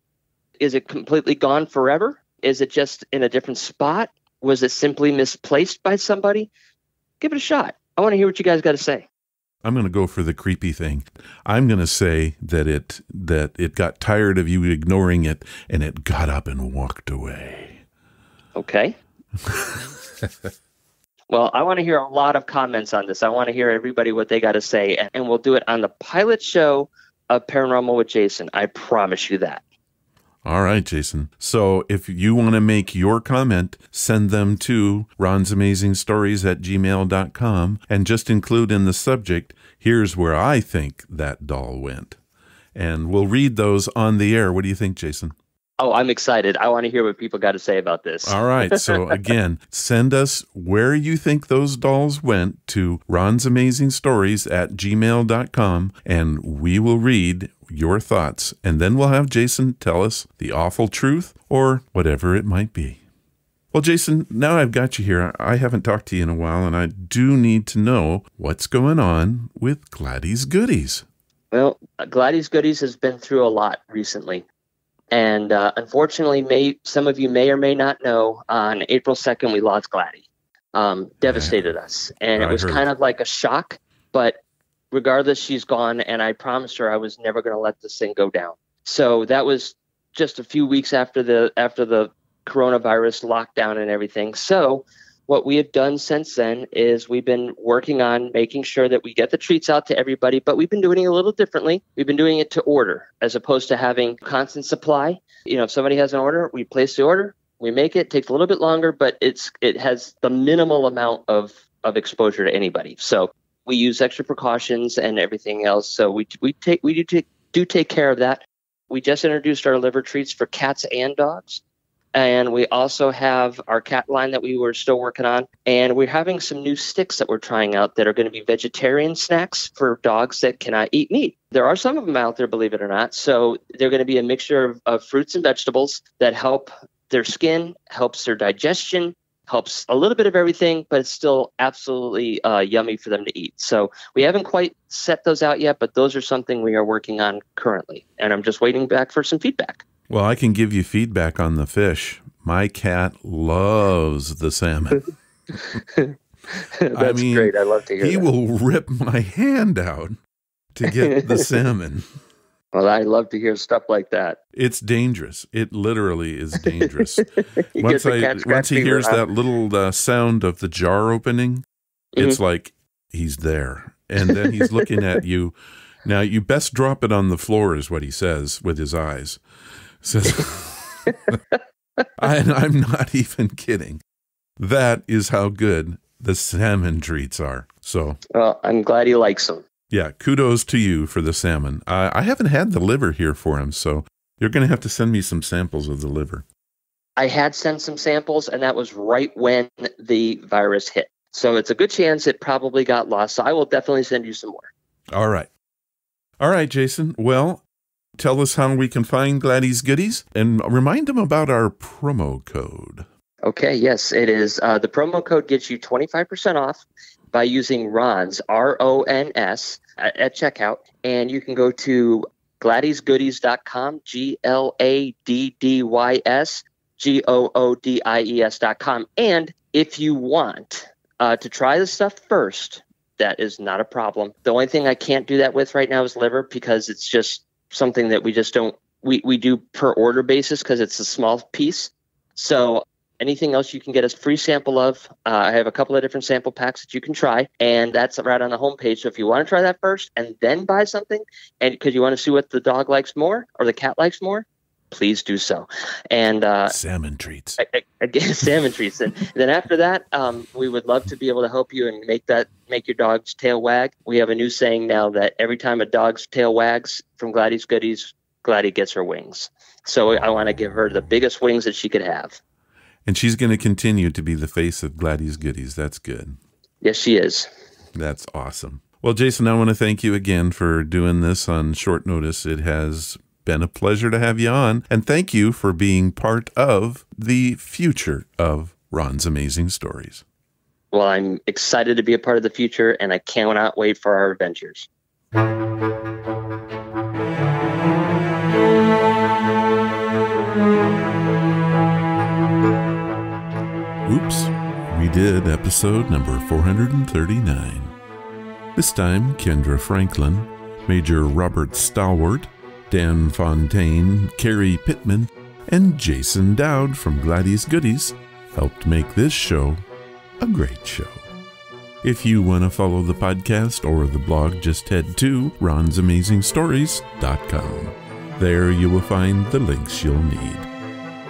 Is it completely gone forever? Is it just in a different spot? Was it simply misplaced by somebody? Give it a shot. I want to hear what you guys got to say. I'm going to go for the creepy thing. I'm going to say that it got tired of you ignoring it, and it got up and walked away. Okay. Well, I want to hear a lot of comments on this. I want to hear everybody what they got to say, and we'll do it on the pilot show of Paranormal with Jason. I promise you that. All right, Jason. So if you want to make your comment, send them to ronsamazingstories@gmail.com and just include in the subject, "Here's where I think that doll went." and we'll read those on the air. What do you think, Jason? Oh, I'm excited. I want to hear what people got to say about this. All right. So again, send us where you think those dolls went to ronsamazingstories@gmail.com, and we will read your thoughts. And then we'll have Jason tell us the awful truth or whatever it might be. Well, Jason, now I've got you here. I haven't talked to you in a while, and I do need to know what's going on with Gladys Goodies. Well, Gladys Goodies has been through a lot recently. And unfortunately, some of you may or may not know, on April 2nd, we lost Gladys. Devastated us. And it was kind of like a shock. But regardless, she's gone. And I promised her I was never going to let this thing go down. So that was just a few weeks after the coronavirus lockdown and everything. So what we have done since then is we've been working on making sure that we get the treats out to everybody, but we've been doing it a little differently. We've been doing it to order as opposed to having constant supply. You know, if somebody has an order, we place the order, we make it. It takes a little bit longer, but it has the minimal amount of exposure to anybody. So we use extra precautions and everything else. So we do take care of that. We just introduced our liver treats for cats and dogs. And we also have our cat line that we were still working on. And we're having some new sticks that we're trying out that are going to be vegetarian snacks for dogs that cannot eat meat. There are some of them out there, believe it or not. So they're going to be a mixture of fruits and vegetables that help their skin, helps their digestion, helps a little bit of everything, but it's still absolutely yummy for them to eat. So we haven't quite set those out yet, but those are something we are working on currently. And I'm just waiting back for some feedback. Well, I can give you feedback on the fish. My cat loves the salmon. That's great. I love to hear he that. will rip my hand out to get the salmon. Well, I love to hear stuff like that. It's dangerous. It literally is dangerous. Once he hears that little sound of the jar opening, it's like he's there. And then he's looking at you. Now, you best drop it on the floor is what he says with his eyes. Says, I'm not even kidding. That is how good the salmon treats are. So, well, I'm glad he likes them. Yeah, kudos to you for the salmon. I haven't had the liver here for him, so you're going to have to send me some samples of the liver. I had sent some samples, and that was right when the virus hit. So it's a good chance it probably got lost. So I will definitely send you some more. All right. All right, Jason. Well, tell us how we can find Gladys Goodies and remind them about our promo code. Okay, yes, it is. The promo code gets you 25% off by using RONS, RONS, at checkout. And you can go to GladysGoodies.com, GladysGoodies.com. And if you want to try the stuff first, that is not a problem. The only thing I can't do that with right now is liver, because it's just something that we just don't, we do per order basis because it's a small piece. So anything else you can get a free sample of. I have a couple of different sample packs that you can try, and that's right on the homepage. So if you want to try that first and then buy something, and because you want to see what the dog likes more or the cat likes more, please do so. And salmon treats. Again, salmon treats. And then after that, we would love to be able to help you and make your dog's tail wag. We have a new saying now that every time a dog's tail wags from Gladys Goodies, Gladys gets her wings. So I want to give her the biggest wings that she could have. And she's going to continue to be the face of Gladys Goodies. That's good. Yes, she is. That's awesome. Well, Jason, I want to thank you again for doing this on short notice. It has been a pleasure to have you on. And thank you for being part of the future of Ron's Amazing Stories. Well, I'm excited to be a part of the future, and I cannot wait for our adventures. Oops, we did episode number 439. This time, Kendra Franklin, Major Robert Stalwart, Dan Fontaine, Carrie Pittman, and Jason Dowd from Gladys Goodies helped make this show a great show. If you want to follow the podcast or the blog, just head to ronsamazingstories.com. There you will find the links you'll need.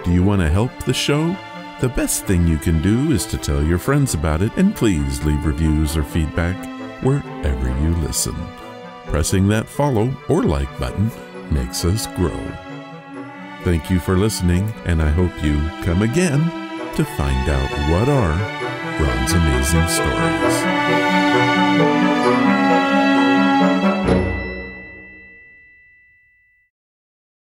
Do you want to help the show? The best thing you can do is to tell your friends about it, and please leave reviews or feedback wherever you listen. Pressing that follow or like button makes us grow. Thank you for listening, and I hope you come again to find out what are Ron's amazing stories.